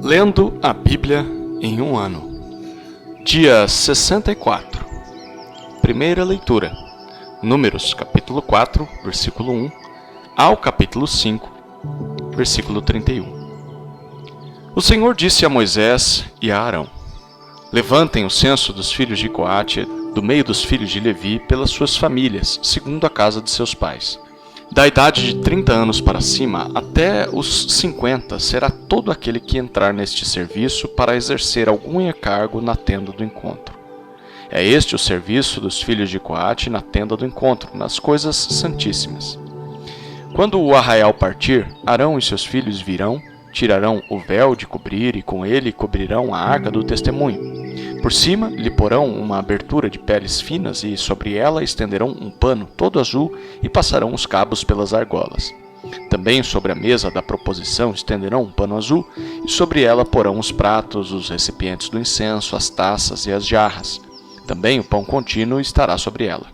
Lendo a Bíblia em um ano. Dia 64. Primeira leitura. Números, capítulo 4, versículo 1, ao capítulo 5, versículo 31. O Senhor disse a Moisés e a Arão: Levantem o censo dos filhos de Coate, do meio dos filhos de Levi, pelas suas famílias, segundo a casa de seus pais. Da idade de 30 anos para cima até os 50 será todo aquele que entrar neste serviço para exercer algum encargo na tenda do encontro. É este o serviço dos filhos de Coate na tenda do encontro, nas coisas santíssimas. Quando o arraial partir, Arão e seus filhos virão, tirarão o véu de cobrir e com ele cobrirão a arca do testemunho. Por cima lhe porão uma abertura de peles finas e sobre ela estenderão um pano todo azul e passarão os cabos pelas argolas. Também sobre a mesa da proposição estenderão um pano azul e sobre ela porão os pratos, os recipientes do incenso, as taças e as jarras. Também o pão contínuo estará sobre ela.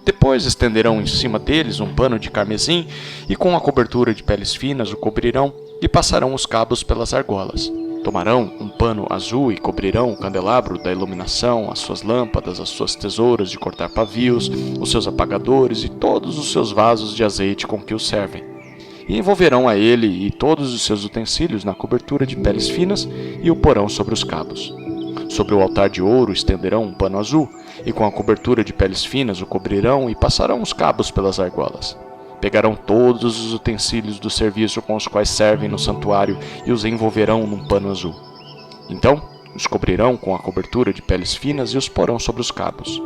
Depois estenderão em cima deles um pano de carmesim e com a cobertura de peles finas o cobrirão e passarão os cabos pelas argolas. Tomarão um pano azul e cobrirão o candelabro da iluminação, as suas lâmpadas, as suas tesouras de cortar pavios, os seus apagadores e todos os seus vasos de azeite com que o servem. E envolverão a ele e todos os seus utensílios na cobertura de peles finas e o porão sobre os cabos. Sobre o altar de ouro estenderão um pano azul, e com a cobertura de peles finas o cobrirão e passarão os cabos pelas argolas. Pegarão todos os utensílios do serviço com os quais servem no santuário e os envolverão num pano azul. Então, os cobrirão com a cobertura de peles finas e os porão sobre os cabos.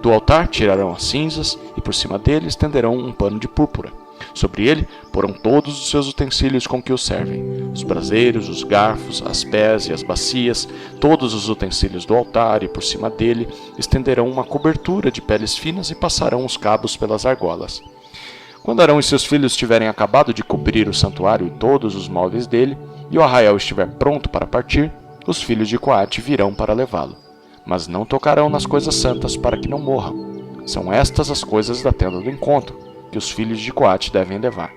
Do altar tirarão as cinzas e por cima dele estenderão um pano de púrpura. Sobre ele porão todos os seus utensílios com que o servem, os braseiros, os garfos, as pés e as bacias, todos os utensílios do altar, e por cima dele estenderão uma cobertura de peles finas e passarão os cabos pelas argolas. Quando Arão e seus filhos tiverem acabado de cobrir o santuário e todos os móveis dele, e o arraial estiver pronto para partir, os filhos de Coate virão para levá-lo. Mas não tocarão nas coisas santas para que não morram. São estas as coisas da tenda do encontro, que os filhos de Coate devem levar.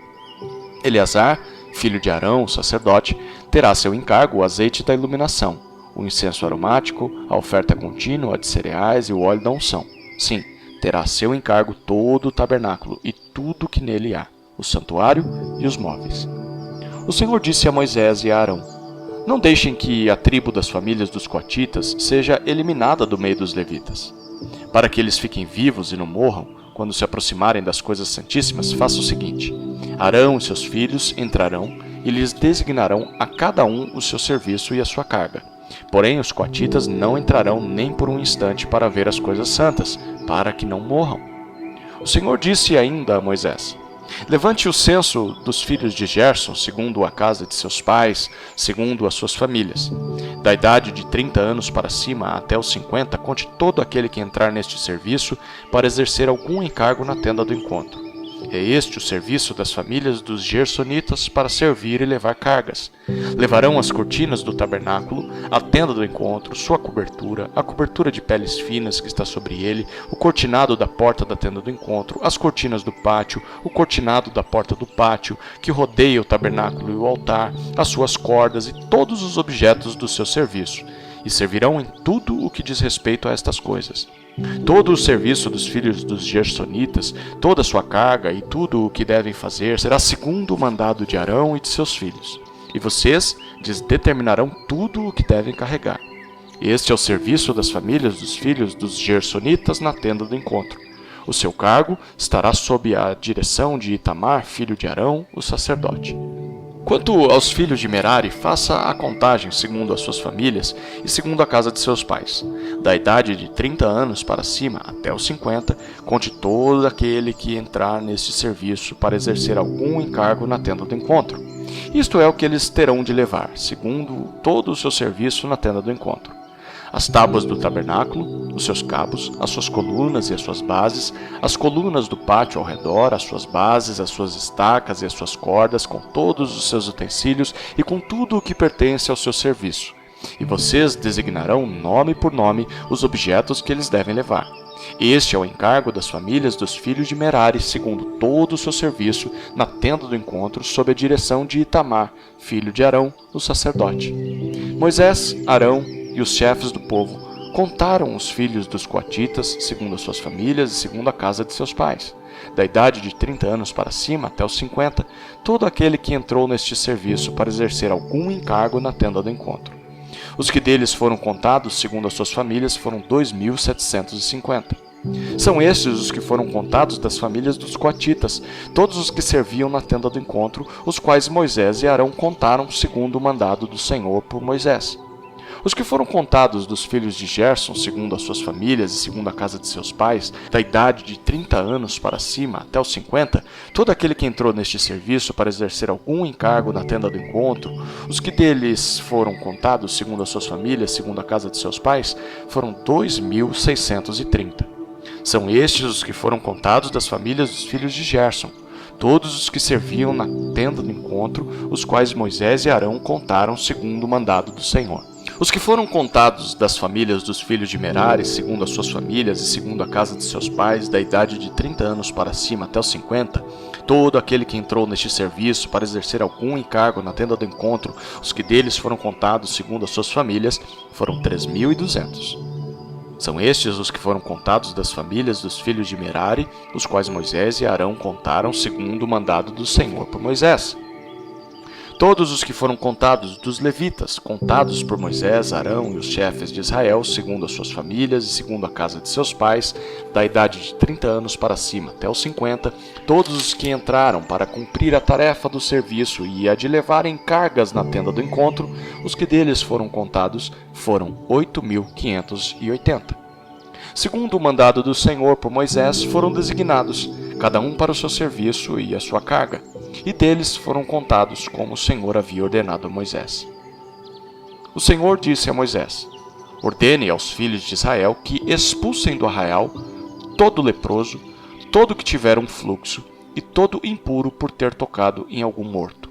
Eleazar, filho de Arão, o sacerdote, terá seu encargo o azeite da iluminação, o incenso aromático, a oferta contínua de cereais e o óleo da unção. Sim, terá seu encargo todo o tabernáculo e tudo que nele há, o santuário e os móveis. O Senhor disse a Moisés e a Arão: Não deixem que a tribo das famílias dos coatitas seja eliminada do meio dos levitas. Para que eles fiquem vivos e não morram, quando se aproximarem das coisas santíssimas, faça o seguinte: Arão e seus filhos entrarão e lhes designarão a cada um o seu serviço e a sua carga. Porém, os coatitas não entrarão nem por um instante para ver as coisas santas, para que não morram. O Senhor disse ainda a Moisés: Levante o censo dos filhos de Gerson, segundo a casa de seus pais, segundo as suas famílias. Da idade de 30 anos para cima até os 50, conte todo aquele que entrar neste serviço para exercer algum encargo na tenda do encontro. É este o serviço das famílias dos gersonitas para servir e levar cargas. Levarão as cortinas do tabernáculo, a tenda do encontro, sua cobertura, a cobertura de peles finas que está sobre ele, o cortinado da porta da tenda do encontro, as cortinas do pátio, o cortinado da porta do pátio, que rodeia o tabernáculo e o altar, as suas cordas e todos os objetos do seu serviço, e servirão em tudo o que diz respeito a estas coisas. Todo o serviço dos filhos dos gersonitas, toda a sua carga e tudo o que devem fazer será segundo o mandado de Arão e de seus filhos. E vocês lhes determinarão tudo o que devem carregar. Este é o serviço das famílias dos filhos dos gersonitas na tenda do encontro. O seu cargo estará sob a direção de Itamar, filho de Arão, o sacerdote. Quanto aos filhos de Merari, faça a contagem segundo as suas famílias e segundo a casa de seus pais. Da idade de 30 anos para cima até os 50, conte todo aquele que entrar neste serviço para exercer algum encargo na tenda do encontro. Isto é o que eles terão de levar, segundo todo o seu serviço na tenda do encontro: as tábuas do tabernáculo, os seus cabos, as suas colunas e as suas bases, as colunas do pátio ao redor, as suas bases, as suas estacas e as suas cordas, com todos os seus utensílios e com tudo o que pertence ao seu serviço. E vocês designarão nome por nome os objetos que eles devem levar. Este é o encargo das famílias dos filhos de Merari, segundo todo o seu serviço na tenda do encontro, sob a direção de Itamar, filho de Arão, o sacerdote. Moisés, Arão e os chefes do povo contaram os filhos dos coatitas, segundo as suas famílias e segundo a casa de seus pais. Da idade de 30 anos para cima até os 50, todo aquele que entrou neste serviço para exercer algum encargo na tenda do encontro. Os que deles foram contados, segundo as suas famílias, foram 2.750. São estes os que foram contados das famílias dos coatitas, todos os que serviam na tenda do encontro, os quais Moisés e Arão contaram segundo o mandado do Senhor por Moisés. Os que foram contados dos filhos de Gerson, segundo as suas famílias e segundo a casa de seus pais, da idade de 30 anos para cima até os 50, todo aquele que entrou neste serviço para exercer algum encargo na tenda do encontro, os que deles foram contados segundo as suas famílias, segundo a casa de seus pais, foram 2.630. São estes os que foram contados das famílias dos filhos de Gerson, todos os que serviam na tenda do encontro, os quais Moisés e Arão contaram segundo o mandado do Senhor. Os que foram contados das famílias dos filhos de Merari, segundo as suas famílias e segundo a casa de seus pais, da idade de 30 anos para cima até os 50, todo aquele que entrou neste serviço para exercer algum encargo na tenda do encontro, os que deles foram contados segundo as suas famílias, foram 3.200. São estes os que foram contados das famílias dos filhos de Merari, os quais Moisés e Arão contaram segundo o mandado do Senhor por Moisés. Todos os que foram contados dos levitas, contados por Moisés, Arão e os chefes de Israel, segundo as suas famílias e segundo a casa de seus pais, da idade de 30 anos para cima até os 50, todos os que entraram para cumprir a tarefa do serviço e a de levarem cargas na tenda do encontro, os que deles foram contados foram 8.580. Segundo o mandado do Senhor por Moisés, foram designados, cada um para o seu serviço e a sua carga, e deles foram contados como o Senhor havia ordenado a Moisés. O Senhor disse a Moisés: ordene aos filhos de Israel que expulsem do arraial todo leproso, todo que tiver um fluxo e todo impuro por ter tocado em algum morto.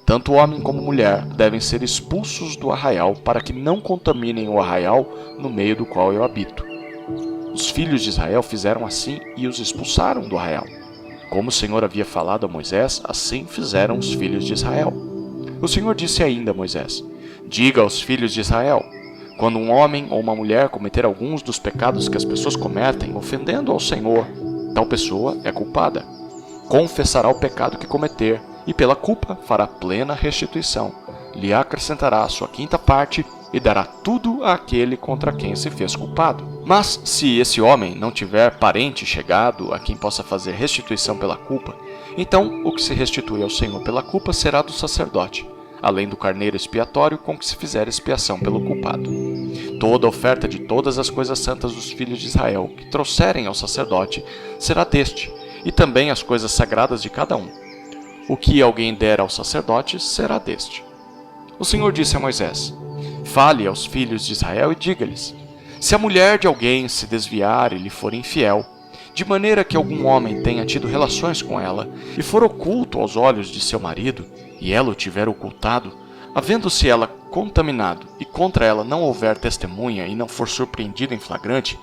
Tanto homem como mulher devem ser expulsos do arraial para que não contaminem o arraial no meio do qual eu habito. Os filhos de Israel fizeram assim e os expulsaram do arraial. Como o Senhor havia falado a Moisés, assim fizeram os filhos de Israel. O Senhor disse ainda a Moisés: diga aos filhos de Israel: quando um homem ou uma mulher cometer alguns dos pecados que as pessoas cometem, ofendendo ao Senhor, tal pessoa é culpada. Confessará o pecado que cometer, e pela culpa fará plena restituição. Lhe acrescentará a sua quinta parte, e dará tudo àquele contra quem se fez culpado. Mas, se esse homem não tiver parente chegado a quem possa fazer restituição pela culpa, então o que se restitui ao Senhor pela culpa será do sacerdote, além do carneiro expiatório com que se fizer expiação pelo culpado. Toda oferta de todas as coisas santas dos filhos de Israel que trouxerem ao sacerdote será deste, e também as coisas sagradas de cada um. O que alguém der ao sacerdote será deste. O Senhor disse a Moisés: fale aos filhos de Israel e diga-lhes: se a mulher de alguém se desviar e lhe for infiel, de maneira que algum homem tenha tido relações com ela, e for oculto aos olhos de seu marido, e ela o tiver ocultado, havendo-se ela contaminado, e contra ela não houver testemunha, e não for surpreendida em flagrante,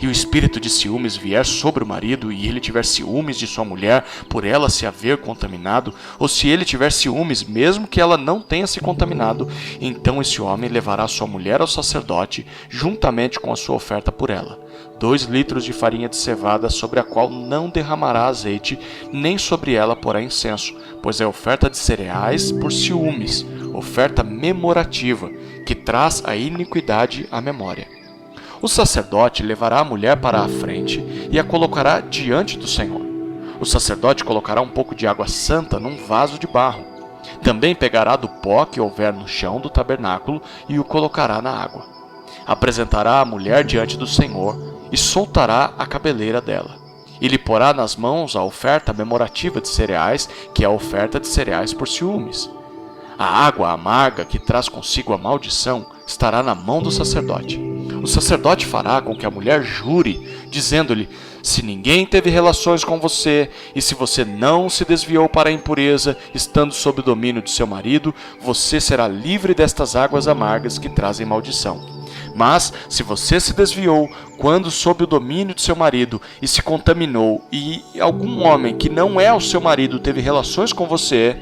e o espírito de ciúmes vier sobre o marido, e ele tiver ciúmes de sua mulher por ela se haver contaminado, ou se ele tiver ciúmes mesmo que ela não tenha se contaminado, então esse homem levará sua mulher ao sacerdote, juntamente com a sua oferta por ela, 2 litros de farinha de cevada, sobre a qual não derramará azeite, nem sobre ela porá incenso, pois é oferta de cereais por ciúmes, oferta memorativa, que traz a iniquidade à memória. O sacerdote levará a mulher para a frente e a colocará diante do Senhor. O sacerdote colocará um pouco de água santa num vaso de barro. Também pegará do pó que houver no chão do tabernáculo e o colocará na água. Apresentará a mulher diante do Senhor e soltará a cabeleira dela. E lhe porá nas mãos a oferta memorativa de cereais, que é a oferta de cereais por ciúmes. A água amarga que traz consigo a maldição estará na mão do sacerdote. O sacerdote fará com que a mulher jure, dizendo-lhe: se ninguém teve relações com você, e se você não se desviou para a impureza, estando sob o domínio de seu marido, você será livre destas águas amargas que trazem maldição. Mas, se você se desviou quando sob o domínio de seu marido e se contaminou, e algum homem que não é o seu marido teve relações com você,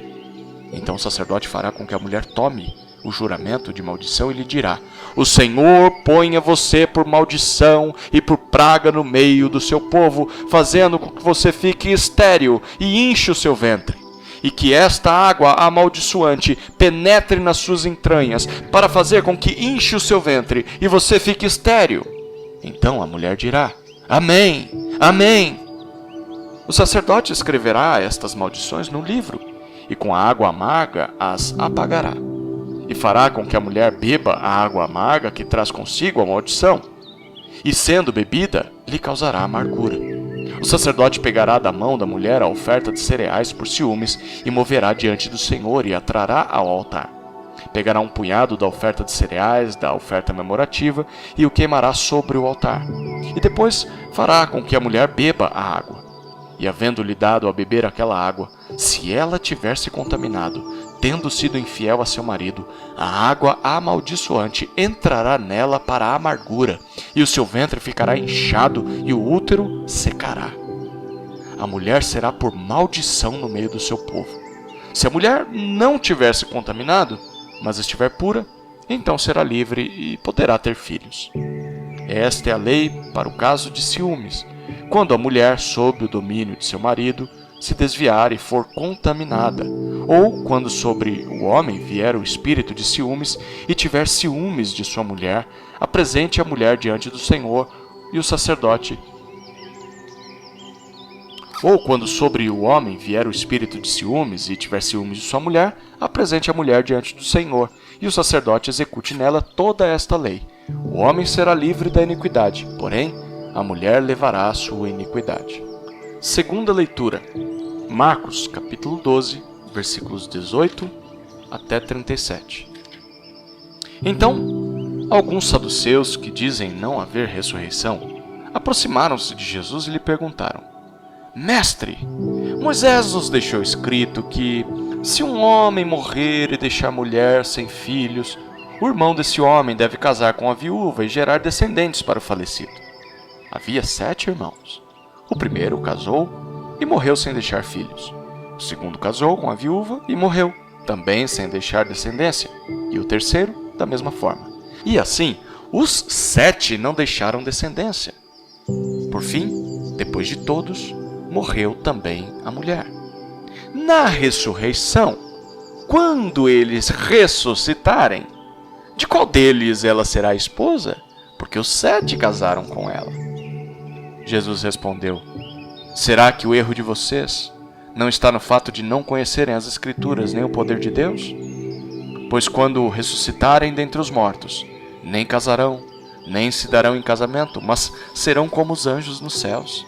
então o sacerdote fará com que a mulher tome o juramento de maldição e lhe dirá: o Senhor ponha você por maldição e por praga no meio do seu povo, fazendo com que você fique estéril e inche o seu ventre, e que esta água amaldiçoante penetre nas suas entranhas, para fazer com que inche o seu ventre e você fique estéril. Então a mulher dirá: Amém, Amém. O sacerdote escreverá estas maldições num livro, e com a água amarga as apagará, e fará com que a mulher beba a água amarga que traz consigo a maldição, e sendo bebida, lhe causará amargura. O sacerdote pegará da mão da mulher a oferta de cereais por ciúmes e moverá diante do Senhor e a trará ao altar. Pegará um punhado da oferta de cereais, da oferta memorativa, e o queimará sobre o altar. E depois fará com que a mulher beba a água. E havendo-lhe dado a beber aquela água, se ela tiver se contaminado, tendo sido infiel a seu marido, a água amaldiçoante entrará nela para a amargura, e o seu ventre ficará inchado e o útero secará. A mulher será por maldição no meio do seu povo. Se a mulher não tiver se contaminado, mas estiver pura, então será livre e poderá ter filhos. Esta é a lei para o caso de ciúmes, quando a mulher, sob o domínio de seu marido, se desviar e for contaminada, ou quando sobre o homem vier o espírito de ciúmes e tiver ciúmes de sua mulher, apresente a mulher diante do Senhor e o sacerdote. Ou quando sobre o homem vier o espírito de ciúmes e tiver ciúmes de sua mulher, apresente a mulher diante do Senhor e o sacerdote execute nela toda esta lei. O homem será livre da iniquidade, porém a mulher levará a sua iniquidade. Segunda leitura. Marcos, capítulo 12, versículos 18 até 37. Então, alguns saduceus que dizem não haver ressurreição, aproximaram-se de Jesus e lhe perguntaram: Mestre, Moisés nos deixou escrito que, se um homem morrer e deixar mulher sem filhos, o irmão desse homem deve casar com a viúva e gerar descendentes para o falecido. Havia 7 irmãos. O primeiro casou e morreu sem deixar filhos. O segundo casou com a viúva e morreu, também sem deixar descendência. E o terceiro, da mesma forma. E assim, os 7 não deixaram descendência. Por fim, depois de todos, morreu também a mulher. Na ressurreição, quando eles ressuscitarem, de qual deles ela será esposa? Porque os 7 casaram com ela. Jesus respondeu: Será que o erro de vocês não está no fato de não conhecerem as Escrituras nem o poder de Deus? Pois quando ressuscitarem dentre os mortos, nem casarão, nem se darão em casamento, mas serão como os anjos nos céus.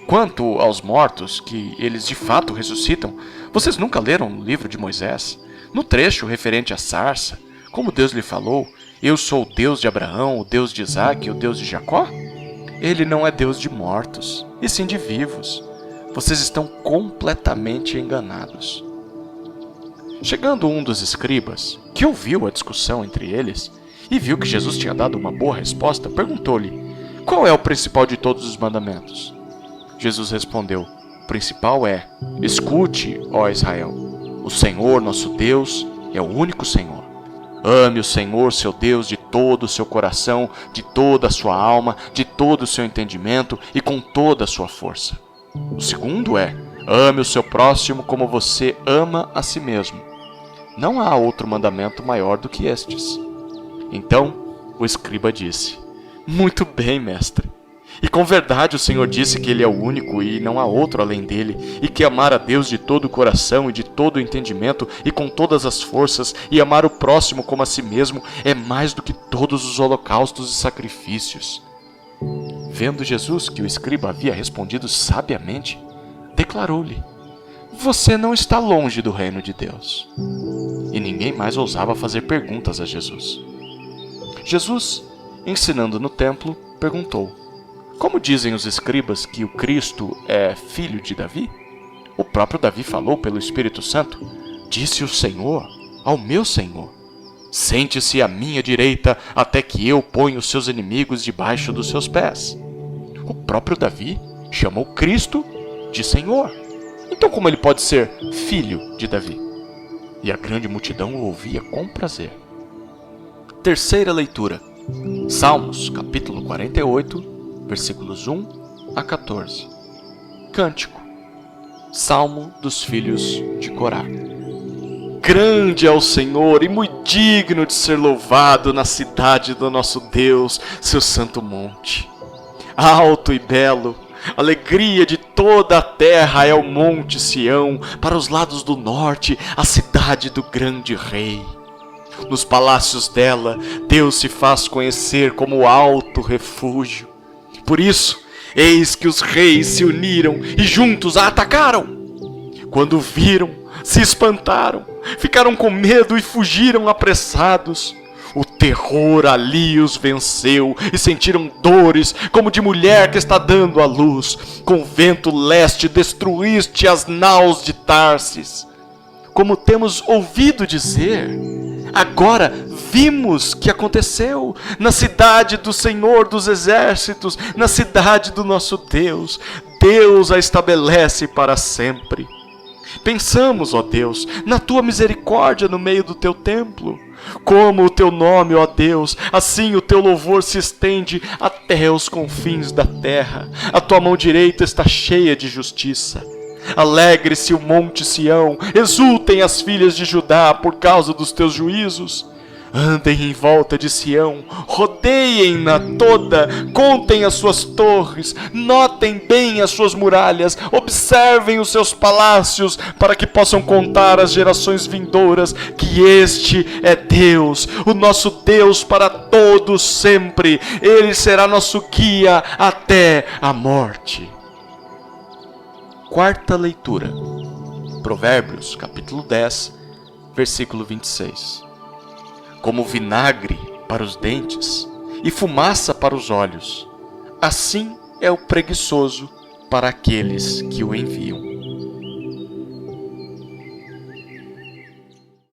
Quanto aos mortos, que eles de fato ressuscitam, vocês nunca leram no livro de Moisés, no trecho referente à sarça, como Deus lhe falou: Eu sou o Deus de Abraão, o Deus de Isaque e o Deus de Jacó? Ele não é Deus de mortos, e sim de vivos. Vocês estão completamente enganados. Chegando um dos escribas, que ouviu a discussão entre eles, e viu que Jesus tinha dado uma boa resposta, perguntou-lhe: Qual é o principal de todos os mandamentos? Jesus respondeu: O principal é: Escute, ó Israel, o Senhor nosso Deus é o único Senhor. Ame o Senhor, seu Deus, de todo o seu coração, de toda a sua alma, de todo o seu entendimento e com toda a sua força. O segundo é: ame o seu próximo como você ama a si mesmo. Não há outro mandamento maior do que estes. Então o escriba disse: Muito bem, mestre. E com verdade o Senhor disse que Ele é o único e não há outro além dele, e que amar a Deus de todo o coração e de todo o entendimento e com todas as forças, e amar o próximo como a si mesmo, é mais do que todos os holocaustos e sacrifícios. Vendo Jesus que o escriba havia respondido sabiamente, declarou-lhe: Você não está longe do reino de Deus. E ninguém mais ousava fazer perguntas a Jesus. Jesus, ensinando no templo, perguntou: Como dizem os escribas que o Cristo é filho de Davi? O próprio Davi falou pelo Espírito Santo: Disse o Senhor ao meu Senhor: Sente-se à minha direita até que eu ponha os seus inimigos debaixo dos seus pés. O próprio Davi chamou Cristo de Senhor. Então como ele pode ser filho de Davi? E a grande multidão o ouvia com prazer. Terceira leitura. Salmos, capítulo 48, versículos 1 a 14. Cântico. Salmo dos filhos de Corá. Grande é o Senhor e muito digno de ser louvado na cidade do nosso Deus, seu santo monte. Alto e belo, alegria de toda a terra é o monte Sião, para os lados do norte, a cidade do grande rei. Nos palácios dela, Deus se faz conhecer como alto refúgio. Por isso, eis que os reis se uniram e juntos a atacaram. Quando viram, se espantaram, ficaram com medo e fugiram apressados. O terror ali os venceu e sentiram dores como de mulher que está dando à luz. Com vento leste destruíste as naus de Tarsis. Como temos ouvido dizer, agora vimos que aconteceu na cidade do Senhor dos Exércitos, na cidade do nosso Deus. Deus a estabelece para sempre. Pensamos, ó Deus, na tua misericórdia no meio do teu templo. Como o teu nome, ó Deus, assim o teu louvor se estende até os confins da terra. A tua mão direita está cheia de justiça. Alegre-se o monte Sião, exultem as filhas de Judá por causa dos teus juízos. Andem em volta de Sião, rodeiem-na toda, contem as suas torres, notem bem as suas muralhas, observem os seus palácios, para que possam contar às gerações vindouras que este é Deus, o nosso Deus para todos sempre. Ele será nosso guia até a morte. Quarta leitura. Provérbios, capítulo 10, versículo 26. Como vinagre para os dentes e fumaça para os olhos, assim é o preguiçoso para aqueles que o enviam.